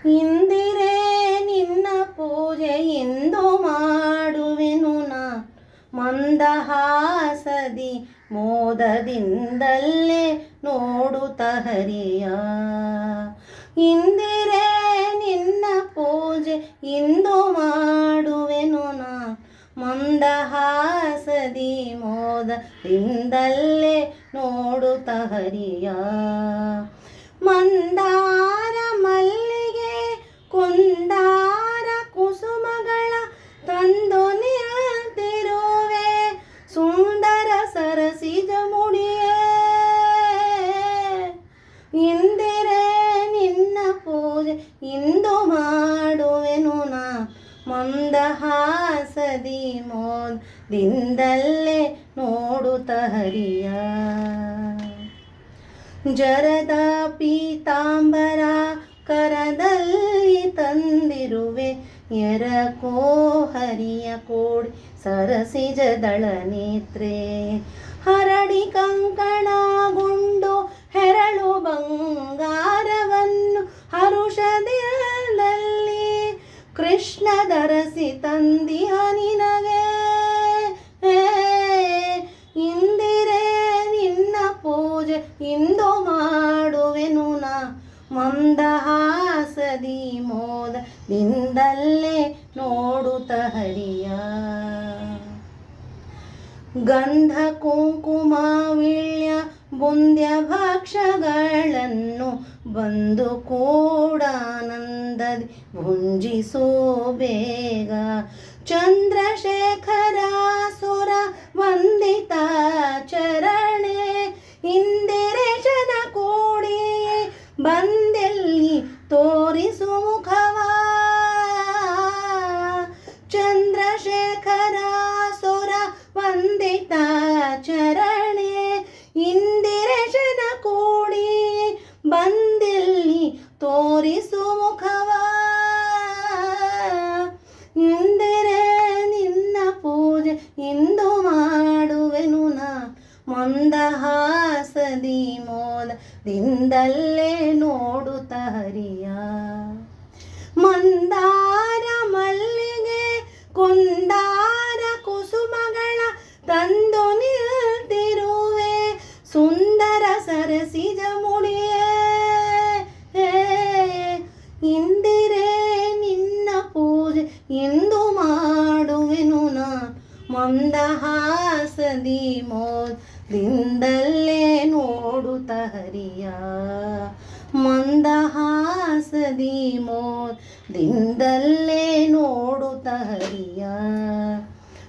ಇಂದಿರೇ ನಿನ್ನ ಪೂಜೆ ಎಂದು ಮಾಡುವೆನು ನಾ ಮಂದಹಾಸದಿ ಮೋದದಿಂದಲೇ ನೋಡುತ್ತ ಹರಿಯ. ಇಂದಿರೇ ನಿನ್ನ ಪೂಜೆ ಇಂದು ಮಾಡುವೆನು ನಾ ಮಂದಹಾಸದಿ ಮೋದದಿಂದಲೇ ನೋಡುತ್ತ ಹರಿಯ. ಮಂದಾರ ಮಲ್ಲಿಗೆ ಕುಂದಾರ ಕುಸುಮಗಳ ತಂದು ನಿಂತಿರುವೆ ಸುಂದರ ಸರಸಿಜ ಮುಡಿಯೇ. ಇಂದಿರೇ ನಿನ್ನ ಪೂಜೆ ಇಂದು ಮಾಡುವೆನು ನಾ ಮಂದಹಾಸದಿ ಮೋದದಿಂದಲೇ ನೋಡುತ್ತ ಹರಿಯ. ಜರದ ಪೀತಾಂಬರ ಕರದಲ್ಲಿ ತಂದಿರುವೆ ಎರಕೋ ಹರಿಯ ಕೋಡಿ ಸರಸಿಜದಳ ನೇತ್ರೆ. ಹರಡಿ ಕಂಕಣಗುಂಡು ಹೆರಳು ಬಂಗಾರವನ್ನು ಹರುಷದಲ್ಲಿ ಕೃಷ್ಣ ಧರಿಸಿ ತಂದಿಹ ನಿನಗೆ. ಇಂದಿರೇ ನಿನ್ನ ಪೂಜೆ ಇಂದು ಮಾಡುವೆನು ನಾ ಮಂದಹಾಸದಿ ಮೋದದಿಂದಲೇ ನೋಡುತ್ತ ಹರಿಯ. ಗಂಧ ಕುಂಕುಮ ವೀಳ್ಯ ಬುಂದ್ಯ ಭಕ್ಷ್ಯಗಳನ್ನು ಬಂದು ಕೂಡಾನಂದದಿ ಭುಂಜಿಸೋ ಬೇಗ. ಚಂದ್ರಶೇಖರ ಸುರ ವಂದಿತ ಚರಣೆ ಇಂದಿರೇಶನ ಕೂಡಿ ಬಂದೆಲ್ಲಿ ತೋರಿಸು ಮುಖವ. ಚಂದ್ರಶೇಖರ ಸುರ ವಂದಿತ ಚರಣೆ ಇಂದಿರೇಶನ ಕೂಡಿ ಬಂದೆಲ್ಲಿ ತೋರಿಸು ಮುಖವ. ಇಂದಿರೇ ನಿನ್ನ ಪೂಜೆ ಇಂದು ಮಾಡುವೆನು ನಾ ಮಂದಹಾಸದಿ ಮೋದದಿಂದಲೇ ನೋಡುತ್ತ ಹರಿಯ. ಮಂದಾರ ಮಲ್ಲಿಗೆ ಕುಂದಾರ ಕುಸುಮಗಳ ತಂದು ನಿಂತಿರುವೆ ಸುಂದರ ಸರಸಿಜ ಮುಡಿಯೇ. ಇಂದಿರೇ ನಿನ್ನ ಪೂಜೆ ಇಂದು ಮಾಡುವೆನು ನಾ ಮಂದಹಾಸದಿ ಮೋದದಿಂದಲೇ ನೋಡುತ್ತ ಹರಿಯ. ಮಂದಹಾಸದಿ ಮೋದದಿಂದಲೇ ನೋಡುತ್ತ ಹರಿಯ.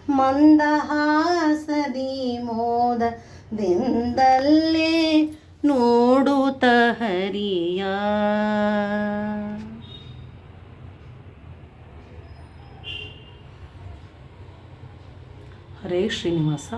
ಮಂದಹಾಸದಿ ಮೋದದಿಂದಲೇ ನೋಡುತ್ತ ಹರಿಯ. ಹರೇ ಶ್ರೀನಿವಾಸ.